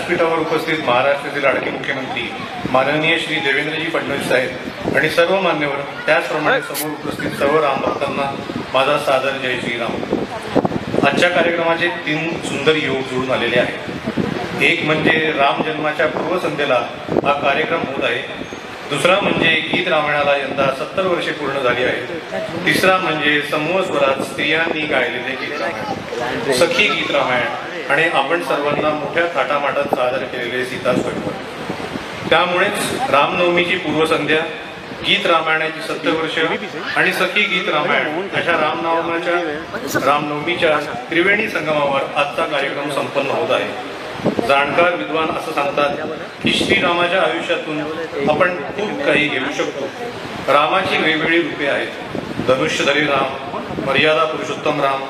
व्यासपीठावर उपस्थित महाराष्ट्राचे लाडके मुख्यमंत्री माननीय श्री देवेंद्रजी फडणवीस साहेब आणि सर्व मान्यवर, त्याचप्रमाणे समोर उपस्थित सर्व रामभक्तांना माझा सादर जय श्रीराम। आजच्या कार्यक्रमाचे 3 सुंदर योग जुळून आलेले आहेत। एक म्हणजे राम जन्माच्या पूर्वसंध्येला हा कार्यक्रम होत आहे, दुसरा म्हणजे गीत रामायणाला यंदा 70 वर्षे पूर्ण झाली आहेत, तिसरा म्हणजे समूह स्वरात स्त्रियांनी गायलेले गीत रामायण, सखी गीत रामायण आणि आपण सर्वांना मोठ्या थाटामाटात सादर केलेले सीता स्वयंवर। त्यामुळेच रामनवमीची पूर्वसंध्या, गीत रामायणाची 70 वर्ष आणि सखी गीत रामायण अशा रामनवमीच्या त्रिवेणी संगमावर आजचा कार्यक्रम संपन्न होत आहे। जाणकार विद्वान असं सांगतात की श्रीरामाच्या आयुष्यातून आपण खूप काही घेऊ शकतो। रामाची वेगवेगळी रूपे आहेत, धनुष्यधरी राम, मर्यादा पुरुषोत्तम राम,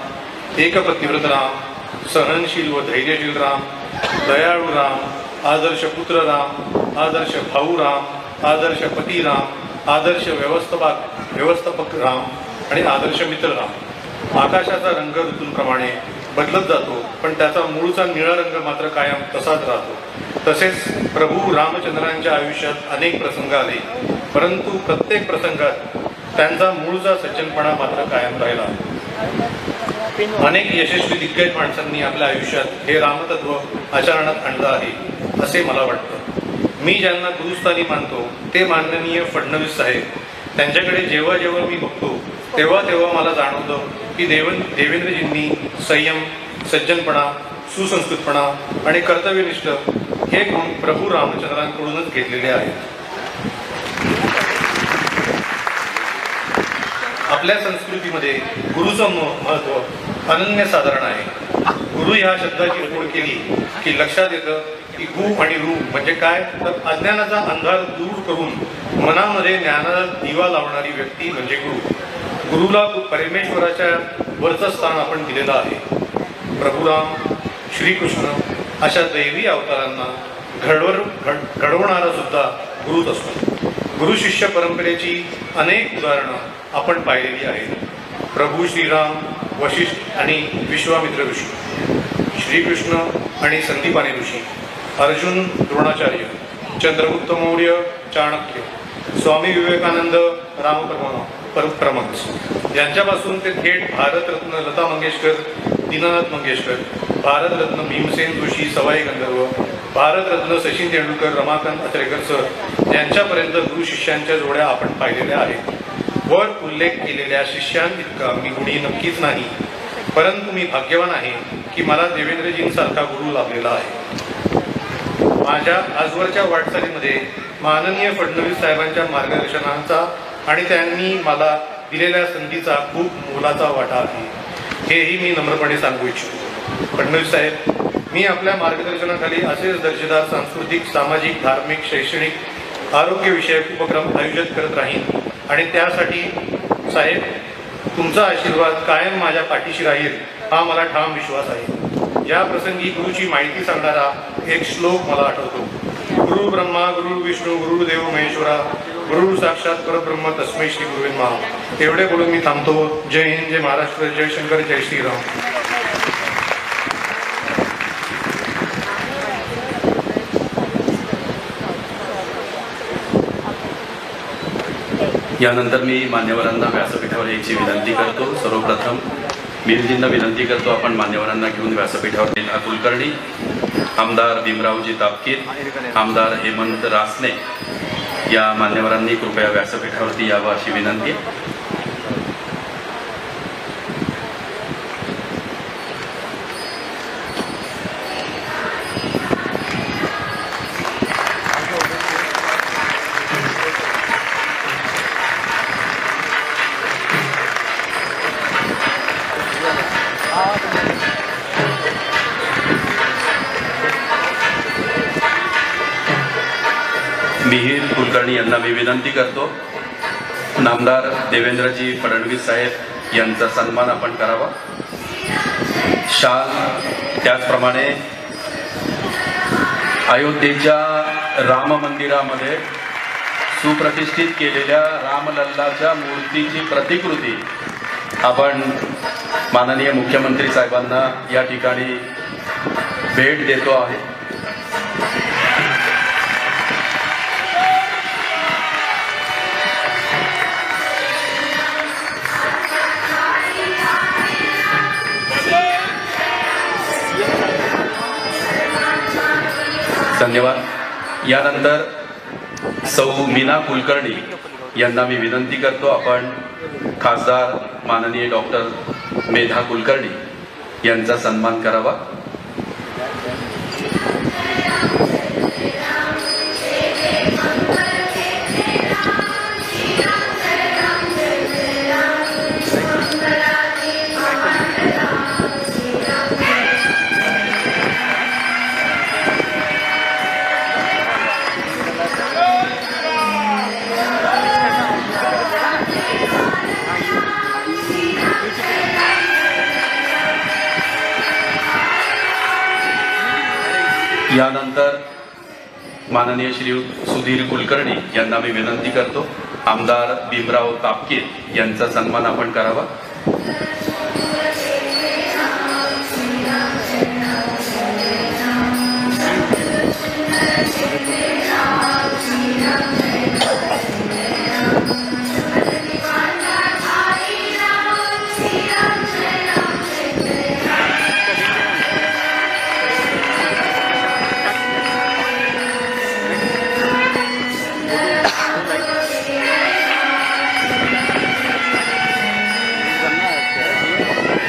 एकपतिव्रत राम, सहनशील व धैर्यशील राम, दयाळू राम, आदर्श पुत्र राम, आदर्श भाऊ राम, आदर्श पती राम, आदर्श व्यवस्थापक राम आणि आदर्श मित्र राम। आकाशाचा रंग ऋतूंप्रमाणे बदलत जातो, पण त्याचा मूळचा निळा रंग मात्र कायम तसाच राहतो। तसेच प्रभू रामचंद्रांच्या आयुष्यात अनेक प्रसंग आले, परंतु प्रत्येक प्रसंगात त्यांचा मूळचा सज्जनपणा मात्र कायम राहिला। अनेक यशस्वी दिग्गज माणसांनी आपल्या आयुष्यात हे रामतत्व आचरणात आणलं आहे असे मला वाटतं। मी ज्यांना गुरुस्थानी मानतो ते माननीय फडणवीस साहेब, त्यांच्याकडे जेव्हा जेव्हा मी बघतो तेव्हा तेव्हा मला जाणवतं की देवेंद्रजींनी संयम, सज्जनपणा, सुसंस्कृतपणा आणि कर्तव्यनिष्ठ हे गुण प्रभू रामचंद्रांकडूनच घेतलेले आहेत। आपल्या संस्कृतीमध्ये गुरुचं महत्त्व अनन्यसाधारण आहे। गुरु ह्या शब्दाची ओळख केली की लक्षात येतं की गु आणि रू म्हणजे काय, तर अज्ञानाचा अंधार दूर करून मनामध्ये ज्ञानाचा दिवा लावणारी व्यक्ती म्हणजे गुरु। गुरुला परमेश्वराच्या वरचं स्थान आपण दिलेलं आहे। प्रभुराम, श्रीकृष्ण अशा दैवी अवतारांना घडवणारा सुद्धा गुरुच असतो। गुरु शिष्य परंपरेची अनेक उदाहरणं आपण पाहिलेली आहेत। प्रभू श्रीराम, वशिष्ठ आणि विश्वामित्र ऋषी, श्रीकृष्ण आणि संदीपानी ऋषी, अर्जुन, द्रोणाचार्य, चंद्रगुप्त मौर्य, चाणक्य, स्वामी विवेकानंद, परमहंस यांच्यापासून ते थेट भारतरत्न लता मंगेशकर, दीनानाथ मंगेशकर, भारतरत्न भीमसेन जोशी, सवाई गंधर्व, भारतरत्न सचिन तेंडुलकर, रमाकांत आचरेकर सर यांच्यापर्यंत गुरु शिष्यांच्या जोड्या आपण पाहिलेल्या आहेत। वर उल्लेख केलेल्या शिष्यांइतका मी गुणी नक्कीच नाही, परंतु मी भाग्यवान आहे की मला देवेंद्रजींसारखा गुरु लाभलेला आहे। माझ्या आजवरच्या वाटचालीमध्ये माननीय फडणवीस साहेबांच्या मार्गदर्शनाचा आणि त्यांनी मला दिलेल्या संधीचा खूप मोलाचा वाटा आहे, हेही मी नम्रपणे सांगू इच्छितो। फडणवीस साहेब, मी आपल्या मार्गदर्शनाखाली असेच दर्जेदार सांस्कृतिक, सामाजिक, धार्मिक, शैक्षणिक, आरोग्यविषयक उपक्रम आयोजित करत राहीन आणि त्यासाठी साहेब तुमचा आशीर्वाद कायम माझ्या पाठीशी राहील हा मला ठाम विश्वास आहे। या प्रसंगी गुरुची माहिती सांगणारा एक श्लोक मला आठवतो, गुरु ब्रह्मा गुरु विष्णू गुरुदेव महेश्वरा गुरु साक्षात परब्रह्म तस्मै श्री गुरुवे नमः। एवढे बोलून मी थांबतो। जय हिंद, जय महाराष्ट्र, जय शंकर, जय श्रीराम। यानंतर मी मान्यवरांना व्यासपीठावर यायची विनंती करतो। सर्वप्रथम मिरजींना विनंती करतो आपण मान्यवरांना घेऊन व्यासपीठावर येणार। कुलकर्णी, आमदार भीमरावजी तापकीर, आमदार हेमंत रासने या मान्यवरांनी कृपया व्यासपीठावरती यावं अशी विनंती। मिहिर कुलकर्णी यांना मी विनंती करतो, नामदार देवेंद्रजी फडणवीस साहेब यांचा सन्मान आपण करावा। शाल, त्याचप्रमाणे अयोध्येच्या राम मंदिरामध्ये सुप्रतिष्ठित केलेल्या रामलल्लाच्या मूर्तीची प्रतिकृती आपण माननीय मुख्यमंत्री साहेबांना या ठिकाणी भेट देतो आहे। धन्यवाद. यानंतर सौ मीना कुलकर्णी यांना मी विनंती करतो, आपण खासदार माननीय डॉक्टर मेधा कुलकर्णी यांचा सन्मान करावा. यानंतर माननीय श्री सुधीर कुलकर्णी यांना मी विनंती करतो, आमदार भीमराव तापकीर यांचा सन्मान आपण करावा.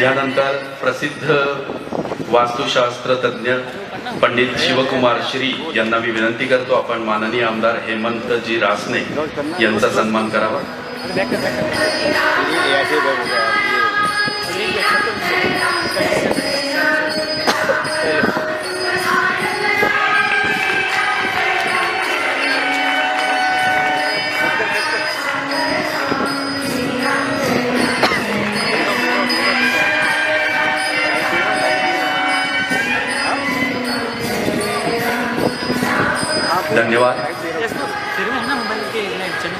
यानंतर प्रसिद्ध वास्तुशास्त्र तज्ञ पंडित शिवकुमार श्री यांना मी विनंती करतो, आपण माननीय आमदार हेमंतजी रासने यांचा सन्मान करावा. धन्यवाद.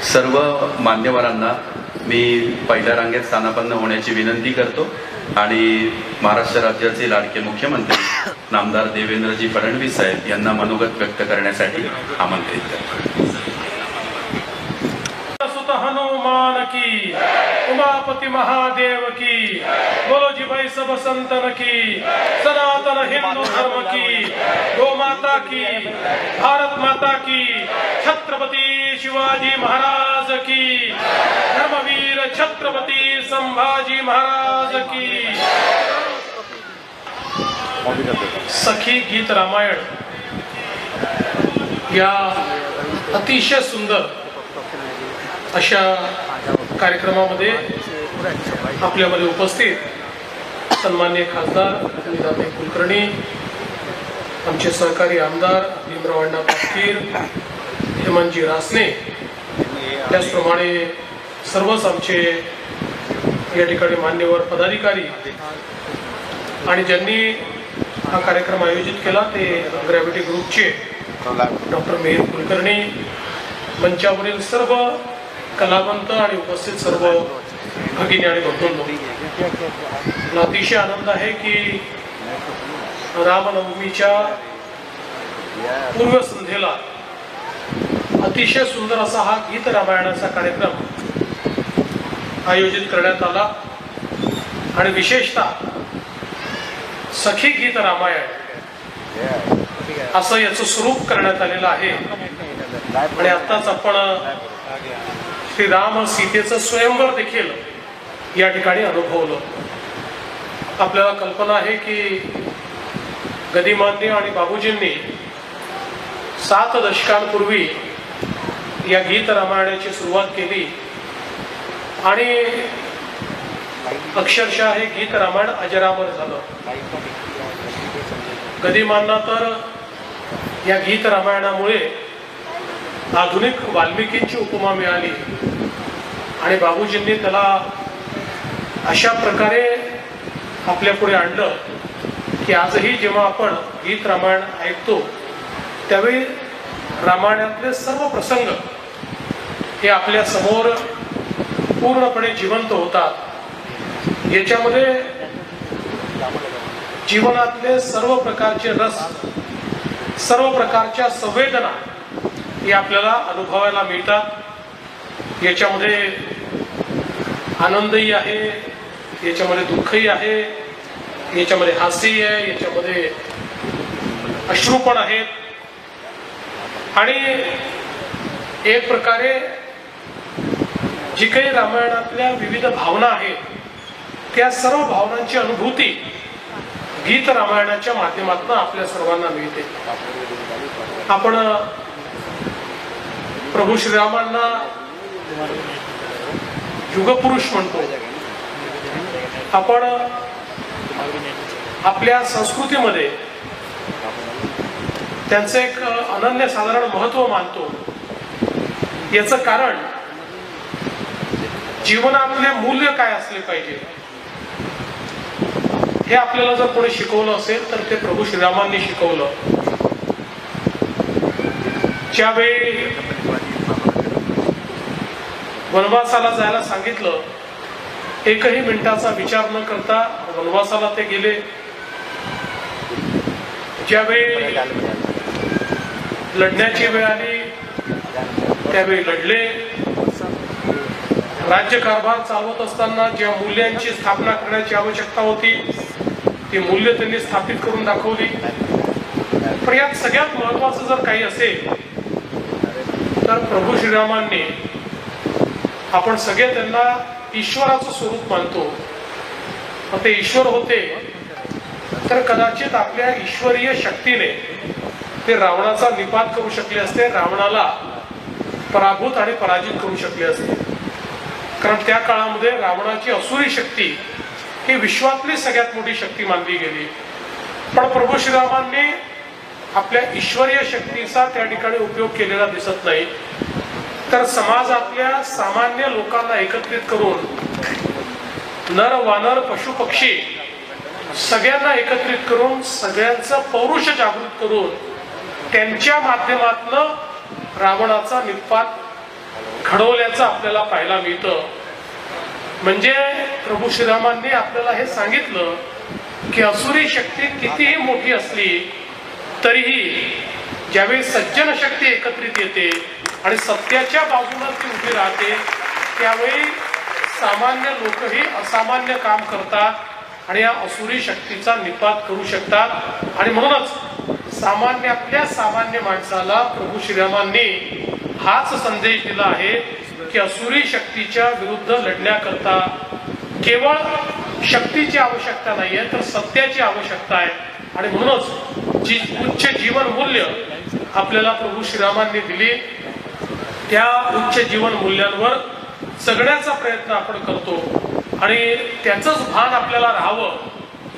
सर्व मान्यवरांना मी पहिल्या रांगेत स्थानापन्न होण्याची विनंती करतो आणि महाराष्ट्र राज्याचे लाडके मुख्यमंत्री नामदार देवेंद्रजी फडणवीस साहेब यांना मनोगत व्यक्त करण्यासाठी आमंत्रित करतो. हनुमान की, उमापति महादेव की, बोलो जी भाई सब संतन की, सनातन हिंदू धर्म की, गो माता की, भारत माता की, छत्रपति शिवाजी महाराज की, धर्मवीर छत्रपति संभाजी महाराज की. सखी गीत रामायण या अतिशय सुंदर अशा कार्यक्रमामध्ये आपल्यामध्ये उपस्थित सन्माननीय खासदार मेधाताई कुलकर्णी, आमचे सहकारी आमदार भीमराव अण्णा तापकीर, हेमंतजी रासने, त्याचप्रमाणे सर्वच आमचे या ठिकाणी मान्यवर पदाधिकारी आणि ज्यांनी हा कार्यक्रम आयोजित केला ते ग्रॅव्हिटी ग्रुपचे डॉक्टर मेहर कुलकर्णी, मंचावरील सर्व कलावंत आणि उपस्थित सर्व भगिनी आणि बंधूंनो, मला अतिशय आनंद आहे की रामनवमीच्या पूर्वसंध्येला अतिशय सुंदर असा हा गीत रामायणाचा कार्यक्रम आयोजित करण्यात आला आणि विशेषतः सखी गीत रामायण असं याचं स्वरूप करण्यात आलेलं आहे. आणि आताच आपण श्री राम सीतेचं स्वयंवर देखील या ठिकाणी अनुभवलं. आपल्याला कल्पना आहे की गदिमांनी आणि बाबूजींनी 7 दशकांपूर्वी या गीत रामायणाची सुरुवात केली आणि अक्षरशः हे गीत रामायण अजरामर झालं. गदिमांना तर या गीत रामायणामुळे आधुनिक वाल्मिकींची उपमा मिळाली आणि बाबूजींनी त्याला अशा प्रकारे आपल्या पुढे आणलं की आजही जेव्हा आपण गीत रामायण ऐकतो त्यावेळी रामायणातले सर्व प्रसंग हे आपल्या समोर पूर्णपणे जिवंत होतात. याच्यामध्ये जीवनातले सर्व प्रकारचे रस सर्व प्रकारच्या संवेदना हे आपल्याला अनुभवायला मिळतात। याच्यामध्ये आनंदही आहे, याच्यामध्ये दुःखही आहे, याच्यामध्ये हास्यही आहे, याच्यामध्ये अश्रू पण आहेत। आणि एक प्रकारे जी काही रामायणातल्या विविध भावना आहेत त्या सर्व भावनांची अनुभूती गीत रामायणाच्या माध्यमातून आपल्या सर्वांना मिळते। आपण प्रभू श्रीरामांना युगपुरुष म्हणतो। आपण आपल्या संस्कृतीमध्ये त्यांचं एक अनन्यसाधारण महत्त्व मानतो। याचं कारण जीवनातले मूल्य काय असले पाहिजे हे आपल्याला जर कोणी शिकवलं असेल तर ते प्रभू श्रीरामांनी शिकवलं। ज्यावेळी वनवासाला जायला सांगितलं, एकही मिनिटाचा विचार न करता वनवासाला ते गेले। ज्यावेळी लढण्याची वेळ आली त्यावेळी लढले। राज्यकारभार चालवत असताना ज्या मूल्यांची स्थापना करण्याची आवश्यकता होती ती मूल्य त्यांनी स्थापित करून दाखवली। पण यात सगळ्यात महत्वाचं जर काही असेल तर प्रभू श्रीरामांनी, आपण सगळे त्यांना ईश्वराचं स्वरूप मानतो, ते ईश्वर होते तर कदाचित आपल्या ईश्वरीय शक्तीने ते रावणाचा निपात करू शकले असते, रावणाला पराभूत आणि पराजित करू शकले असते। कारण त्या काळामध्ये रावणाची असुरी शक्ती ही विश्वातली सगळ्यात मोठी शक्ती मानली गेली। पण प्रभू श्रीरामांनी आपल्या ईश्वरीय शक्तीचा त्या ठिकाणी उपयोग केलेला दिसत नाही, तर समाजातल्या सामान्य लोकांना एकत्रित करून नर वानर पशु पक्षी सगळ्यांना एकत्रित करून सगळ्यांचं पौरुष जागृत करून त्यांच्या माध्यमातून रावणाचा निपात घडवल्याचं आपल्याला पाहायला मिळतं। म्हणजे प्रभू श्रीरामांनी आपल्याला हे सांगितलं की असुरी शक्ती कितीही मोठी असली तरीही ज्यावेळी सज्जन शक्ती एकत्रित येते आणि सत्याच्या बाजूला ती उभी राहते त्यावेळी सामान्य लोकही असामान्य काम करतात आणि या असुरी शक्तीचा निपात करू शकतात। आणि म्हणूनच सामान्यातल्या सामान्य माणसाला प्रभू श्रीरामांनी हाच संदेश दिला आहे की असुरी शक्तीच्या विरुद्ध लढण्याकरता केवळ शक्तीची आवश्यकता नाहीये तर सत्याची आवश्यकता आहे। आणि म्हणूनच जी उच्च जीवन मूल्य आपल्याला प्रभू श्रीरामांनी दिली त्या उच्च जीवन मूल्यांवर जगण्याचा प्रयत्न आपण करतो आणि त्याचंच भान आपल्याला राहावं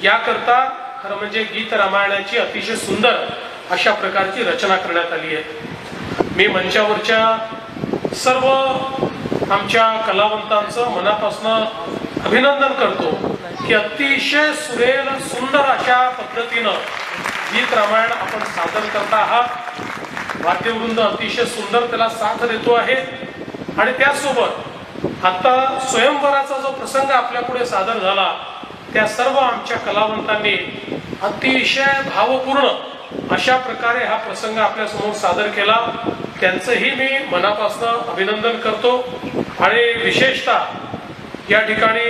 याकरता खरं म्हणजे गीत रामायणाची अतिशय सुंदर अशा प्रकारची रचना करण्यात आली आहे। मी मंचावरच्या सर्व आमच्या कलावंतांचं मनापासून अभिनंदन करतो की अतिशय सुरेल सुंदर अशा पद्धतीनं गीत रामायण आपण सादर करता आहात। वाद्यवृंद अतिशय सुंदर त्याला साथ देतो आहे आणि त्यासोबत आता स्वयंवराचा जो प्रसंग आपल्या पुढे सादर झाला त्या सर्व आमच्या कलावंतांनी अतिशय भावपूर्ण अशा प्रकारे हा प्रसंग आपल्या समोर सादर केला। त्यांचंही मी मनापासून अभिनंदन करतो। आणि विशेषतः या ठिकाणी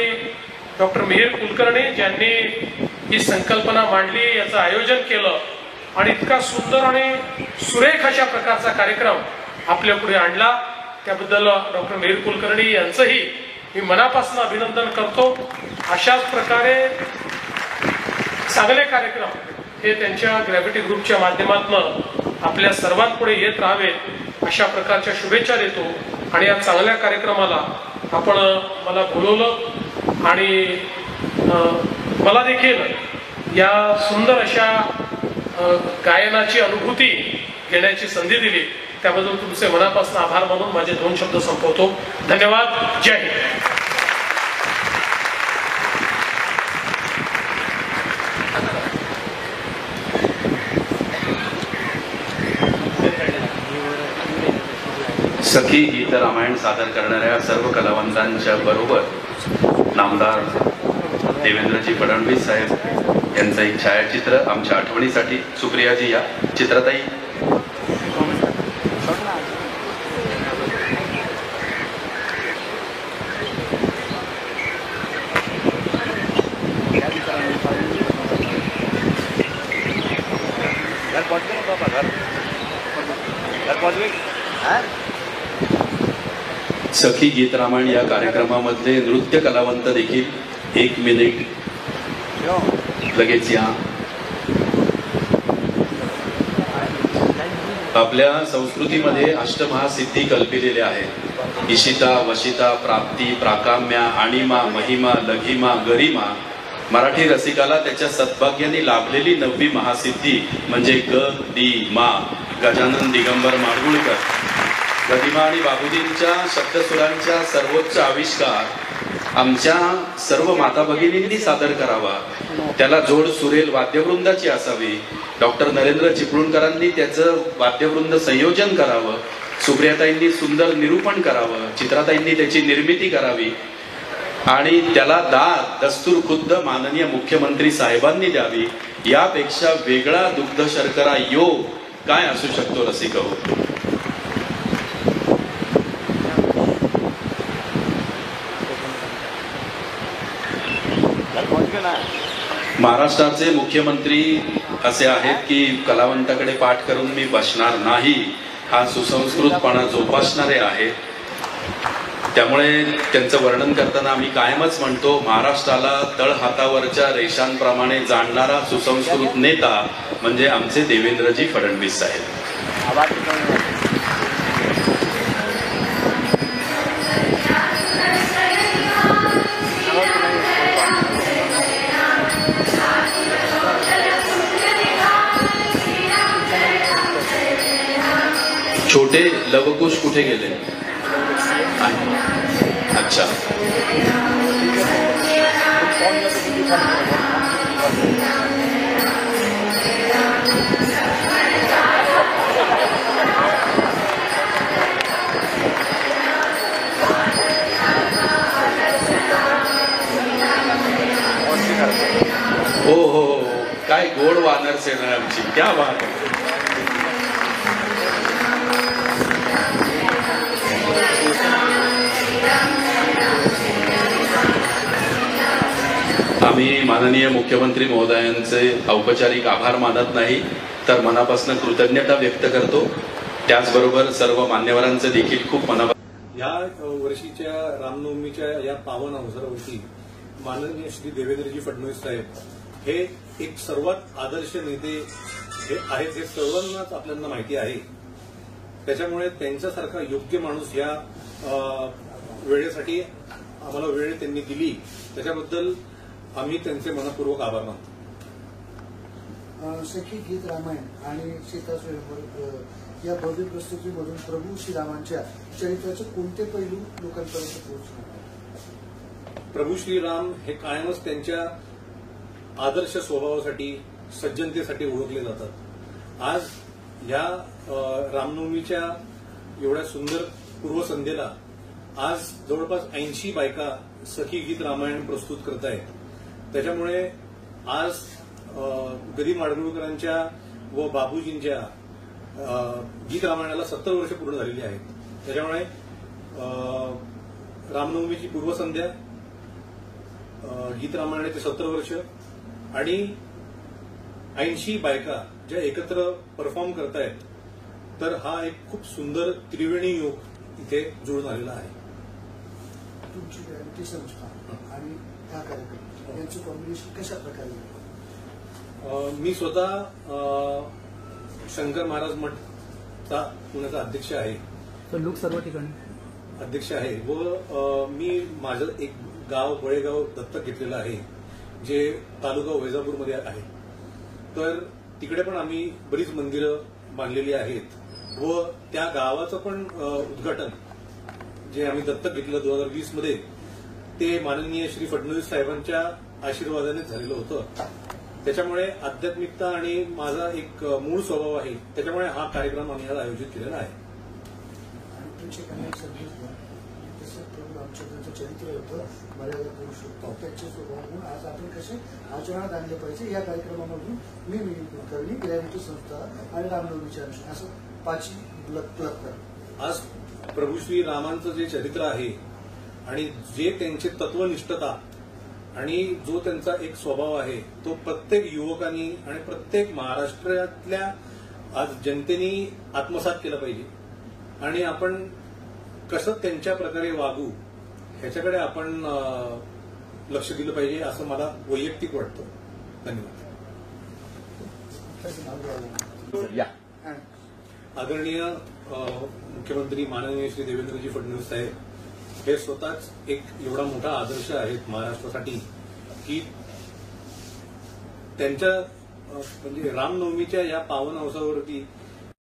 डॉक्टर मिहिर कुलकर्णी ज्यांनी ही संकल्पना मांडली, याचं आयोजन केलं आणि इतका सुंदर आणि सुरेख अशा प्रकारचा कार्यक्रम आपल्या पुढे आणला त्याबद्दल डॉक्टर मिहिर कुलकर्णी यांचंही मी मनापासून अभिनंदन करतो। अशाच प्रकारे चांगले कार्यक्रम हे त्यांच्या ग्रॅव्हिटी ग्रुपच्या माध्यमातून आपल्या सर्वांपुढे येत राहावेत अशा प्रकारच्या शुभेच्छा देतो। आणि या चांगल्या कार्यक्रमाला आपण मला बोलवलं आणि मला देखील या सुंदर अशा गायनाची अनुभूती घेण्याची संधी दिली त्याबद्दल तुमचे मनापासून आभार मानून माझे 2 शब्द संपवतो। धन्यवाद। जय हिंद। सखी गीत रामायण सादर करणाऱ्या सर्व कलावंतांच्या बरोबर नामदार देवेंद्रजी फडणवीस साहेब यांचं एक छायाचित्र आमच्या आठवणीसाठी. सुप्रियाजी या चित्रताई. सखी गीत रामायण या कार्यक्रमामध्ये नृत्य कलावंत देखील 1 मिनिट लगेच या. आपल्या संस्कृतीमध्ये अष्टमहासिद्धी कल्पिलेल्या आहेत. इशिता, वशिता, प्राप्ती, प्राकाम्या, आणिमा, महिमा, लघिमा, गरिमा. मराठी रसिकाला त्याच्या सद्भाग्याने लाभलेली 9वी महासिद्धी म्हणजे ग दी मा. गजानन दिगंबर माडगुळकर. गदिमा आणि बाबुजींच्या शब्दसुरांच्या सर्वोच्च आविष्कार आमच्या सर्व माता भगिनींनी सादर करावा. त्याला जोड सुरेल वाद्यवृंदाची असावी. डॉक्टर नरेंद्र चिपळूणकरांनी त्याचं वाद्यवृंद संयोजन करावं. सुप्रियाताईंनी सुंदर निरूपण करावं. चित्राताईंनी त्याची निर्मिती करावी आणि त्याला दाद दस्तूर खुद्द माननीय मुख्यमंत्री साहेबांनी द्यावी. यापेक्षा वेगळा दुग्ध शर्करा योग काय असू शकतो रसिको. महाराष्ट्राचे मुख्यमंत्री असे आहेत की कलावंताकडे पाठ करून मी बसणार नाही हा सुसंस्कृतपणा जोपासणारे आहेत. त्यामुळे त्यांचं वर्णन करताना आम्ही कायमच म्हणतो महाराष्ट्राला तळहातावरच्या रेषांप्रमाणे जाणणारा सुसंस्कृत नेता म्हणजे आमचे देवेंद्रजी फडणवीस साहेब. छोटे लवकुश कुठे गेले. अच्छा. हो, काय गोड वानर सेना आमची. क्या बात. आम्ही माननीय मुख्यमंत्री महोदयांचे औपचारिक आभार मानत नाही तर मनापासून कृतज्ञता व्यक्त करतो. त्याचबरोबर सर्व मान्यवरांचे देखील खूप मनापासून या वर्षीच्या रामनवमीच्या या पावन अवसरावरती माननीय श्री देवेंद्रजी फडणवीस साहेब हे एक सर्वात आदर्श नेते हे आहेत हे सर्वांनाच आपल्याला माहिती आहे. त्याच्यामुळे त्यांच्यासारखा योग्य माणूस या वेळेसाठी आम्हाला वेळ त्यांनी दिली त्याच्याबद्दल आम्ही त्यांचे मनपूर्वक आभार मानतो. सखी गीत रामायण आणि सीता स्वयंवर या भव्य प्रस्तुतीमधून प्रभू श्रीरामांच्या चरित्राचे कोणते पैलू लोकांपर्यंत पोहोचणार. प्रभू श्रीराम हे कायमच त्यांच्या आदर्श स्वभावासाठी सज्जनतेसाठी ओळखले जातात. आज या रामनवमीच्या एवढ्या सुंदर पूर्वसंध्येला आज जवळपास 80 बायका सखी गीत रामायण प्रस्तुत करत आहेत. त्याच्यामुळे आज गदी माडगुळकरांच्या व बाबूजींच्या गीत रामायणाला 70 वर्ष पूर्ण झालेली आहेत. त्याच्यामुळे रामनवमीची पूर्वसंध्या, गीत रामायणाचे 70 वर्ष आणि 80 बायका ज्या एकत्र परफॉर्म करतायत तर हा एक खूप सुंदर त्रिवेणी योग इथे जुळून आलेला आहे. तुमची गॅरंटी संस्था आणि हा कार्यक्रम यांचं कॉम्बिनेशन कशा प्रकारे. मी स्वतः शंकर महाराज मठचा पुण्याचा अध्यक्ष आहे. लोक सर्व ठिकाणी अध्यक्ष आहे व मी माझं एक गाव बळेगाव दत्तक घेतलेलं आहे जे तालुका वैजापूरमध्ये आहे. तर तिकडे पण आम्ही बरीच मंदिरं बांधलेली आहेत व त्या गावाचं पण उद्घाटन जे आम्ही दत्तक घेतलं 2020 मध्ये ते माननीय श्री फडणवीस साहेबांच्या आशीर्वादानेच झालेलं होतं. त्याच्यामुळे आध्यात्मिकता आणि माझा एक मूळ स्वभाव आहे त्याच्यामुळे हा कार्यक्रम आम्ही आज आयोजित केलेला आहे. कसं प्रभू रामचंद्राचं चरित्र होतं, मर्यादा पुरुषोत्तम, त्यांचे स्वभाव गुण आज आपण कसे आचरणात आणले पाहिजे या कार्यक्रमामधून मी मिळून कुलकर्णी, ग्रॅव्हिटी संस्था आणि रामनवमीच्या अनुषंगाने असं पाची क्लब कर. आज प्रभू श्री रामांचं जे चरित्र आहे आणि जे त्यांचे तत्वनिष्ठता आणि जो त्यांचा एक स्वभाव आहे तो प्रत्येक युवकांनी आणि प्रत्येक महाराष्ट्रातल्या आज जनतेने आत्मसात केला पाहिजे आणि आपण कसं त्यांच्या प्रकारे वागू ह्याच्याकडे आपण लक्ष दिलं पाहिजे असं मला वैयक्तिक वाटतं. धन्यवाद. आदरणीय मुख्यमंत्री माननीय श्री देवेंद्रजी फडणवीस साहेब हे स्वतःच एक एवढा मोठा आदर्श आहेत महाराष्ट्रासाठी की त्यांच्या म्हणजे रामनवमीच्या या पावन अवसरावरती